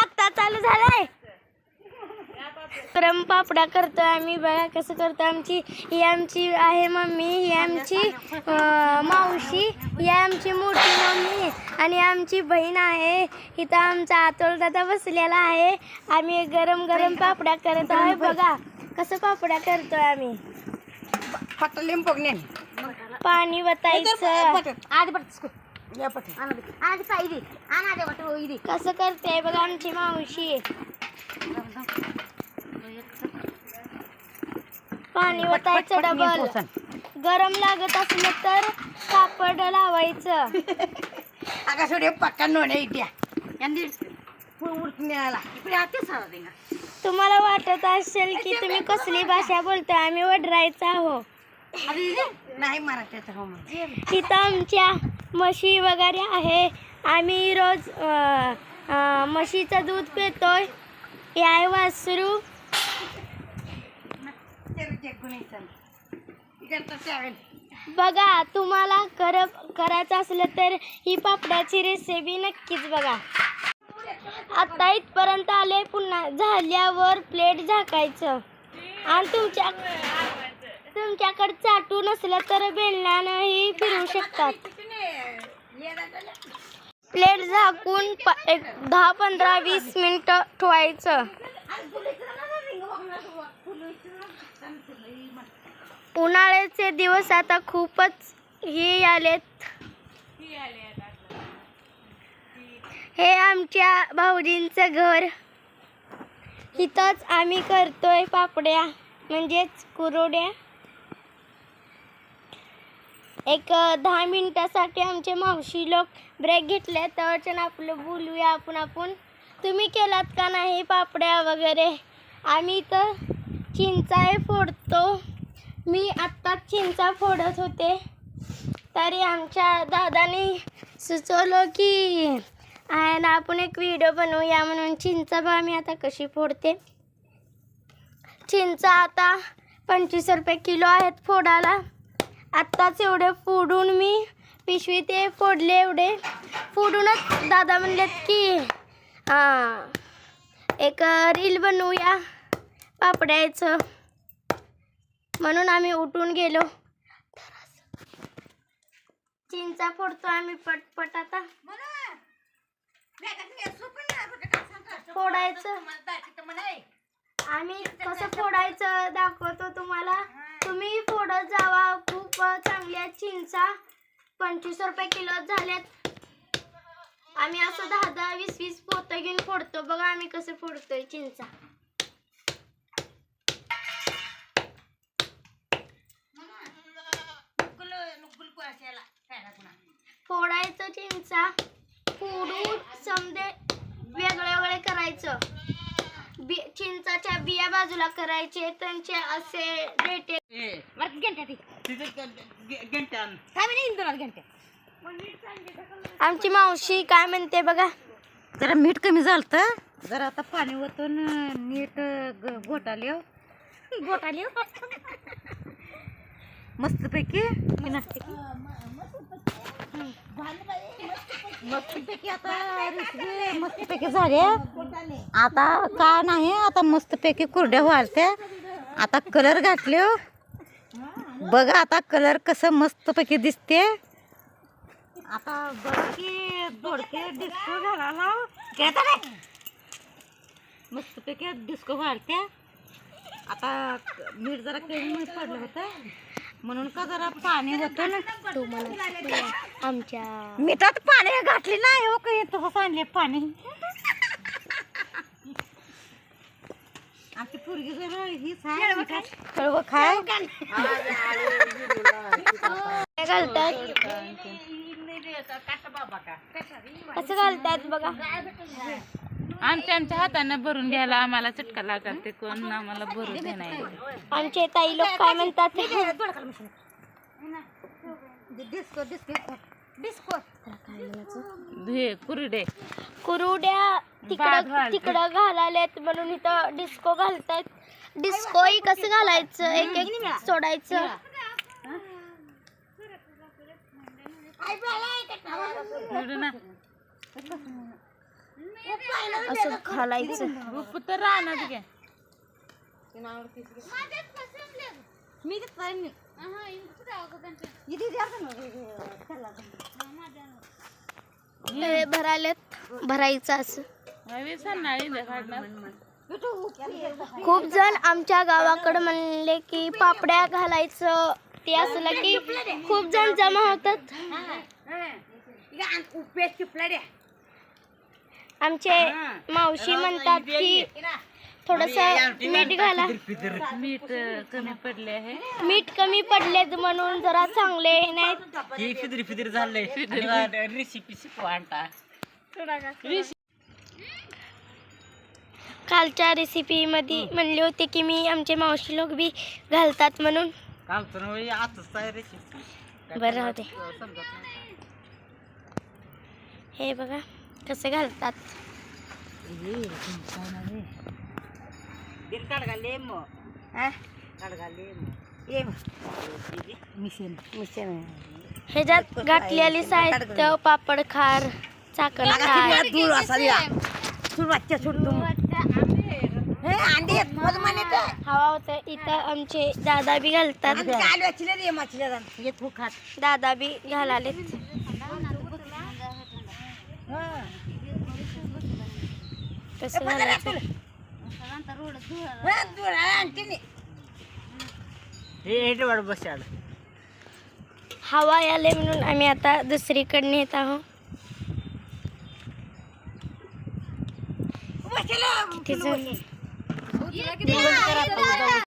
आता चालू झालाय. गरम पापड्या करतोय आम्ही. बघा कसं करतो. ही आमची आहे मम्मी, ही आमची मावशी, ही आमची मोठी मम्मी आणि आमची बहीण आहे. इथं आमचा अतुल दादा बसलेला आहे. आम्ही गरम गरम पापड्या करत आहे. बघा कसं पापड्या करतोय आम्ही. पाणी वतायचं. कसं करते बघा आमची मावशी. पाणी वतायचं डबल. गरम लागत असलं तर कापड लावायचं. तुम्हाला वाटत असेल की तुम्ही कसली भाषा बोलताय. आम्ही वडरायचं आहो. इथं आमच्या म्हशी वगैरे आहे. आम्ही रोज म्हशीचं दूध पितोय. हे आहे वासरू. बघा तुम्हाला करायचं असलं तर ही पापड्याची रेसिपी नक्कीच बघा. आता इथपर्यंत आले. पुन्हा झाल्यावर प्लेट झाकायचं आणि तुमच्याकडे चाटू नसलं तर बेलण्यानंही फिरवू शकतात. प्लेट झाकून एक 10-15-20 मिनिटं ठेवायचं. उन्हाळ्याचे दिवस आता खूपच हे आलेत. हे आमच्या भाऊजींचं घर. इथंच आम्ही करतोय पापड्या म्हणजेच कुरवड्या. एक 10 मिनिटासाठी आमचे मावशी लोक ब्रेक घेतले. तर आपलं बोलूया आपण. तुम्ही केलात का नाही पापड्या वगैरे. आम्ही इथं चिंचा फोडतो. मी आत्ताच चिंचा फोडत होते. तरी आमच्या दादाने सुचवलं की आपण एक व्हिडिओ बनवूया म्हणून. चिंचा बघा मी आता कशी फोडते. चिंचा आता 25 रुपये किलो आहेत फोडायला. आत्ताच एवढे फोडून मी पिशवी ते फोडले. एवढे फोडूनच दादा म्हणलेत की एक रील बनवूया पापड्याचं. म्हणून आम्ही उठून गेलो. चिंचा फोडतो आम्ही पटपट. आता फोडायचं. आम्ही कसं फोडायचं दाखवतो तुम्हाला. तुम्ही फोडत जावा. खूप चांगल्या चिंचा 25 रुपये किलो झाल्यात. आम्ही असं 10-20 पोतं घेऊन फोडतो. बघा आम्ही कसं फोडतोय चिंचा. फोडायचं चिंचा. फोडून समजे वेगळे करायचं. चिंचाच्या बिया बाजूला करायचे. त्यांचे असे देठे. आमची मावशी काय म्हणते बघा. जरा मीठ कमी झालं. जरा आता पाणी ओतून नीट घोटाले मस्तपैकी आता रेसिपी मस्तपैकी झाली. आता काय नाही. आता मस्तपैकी कुरड्या वाळत्या. आता कलर घातले. बघा आता कलर कसं मस्तपैकी दिसते. आता बघा की दोडके डिस्को घालायला मस्तपैकी डिस्को घालते. आता मीठ जरा कमी पडलं होतं म्हणून का जरा पाणी होतं ना. आमच्या मिठात पाणी घातले नाही हो काही तसं सांगले पाणी. आमची पोरगी जरा हीच आहे कळव खाय घालतात. कसं घालतात बघा. आमच्या हातानं भरून घ्यायला आम्हाला चटका लागतात. ते कोण आम्हाला भरून देणार. आमचे ताई लोक काय म्हणतात. कुरड्या तिकडं घालायलेत म्हणून इथं डिस्को घालतायत. डिस्को ही कसं घालायचं. एक सोडायचं. असं घालायचं. रूप तर राहणार घ्या. हे भरायचं असं. हवी सन्नाळी काढणार. खूप जण आमच्या गावाकडे म्हणले की पापड्या घालायचं ते असलं की खूप जण जमा होतात. आमचे मावशी म्हणतात की थोडस मीठ घाला. मीठ कमी पडले आहे. मीठ कमी पडलेत म्हणून जरा चांगले नाही. फिदरी झालंय रेसिपी शिकवा. कालच्या रेसिपी मध्ये म्हणले होते की मी आमचे मावशी लोक बी घालतात म्हणून. बरं राहू दे. हे बघा कसं घालतात. ह्याच्यात घातलेली साहित्य पापड खार चाकण खार हवा होतं. इथं आमचे दादा बी घालतात. दादा बी घालालेत. कसं घालायचं हवा याले म्हणून आम्ही आता दुसरीकडे नेत आहोत. किती जण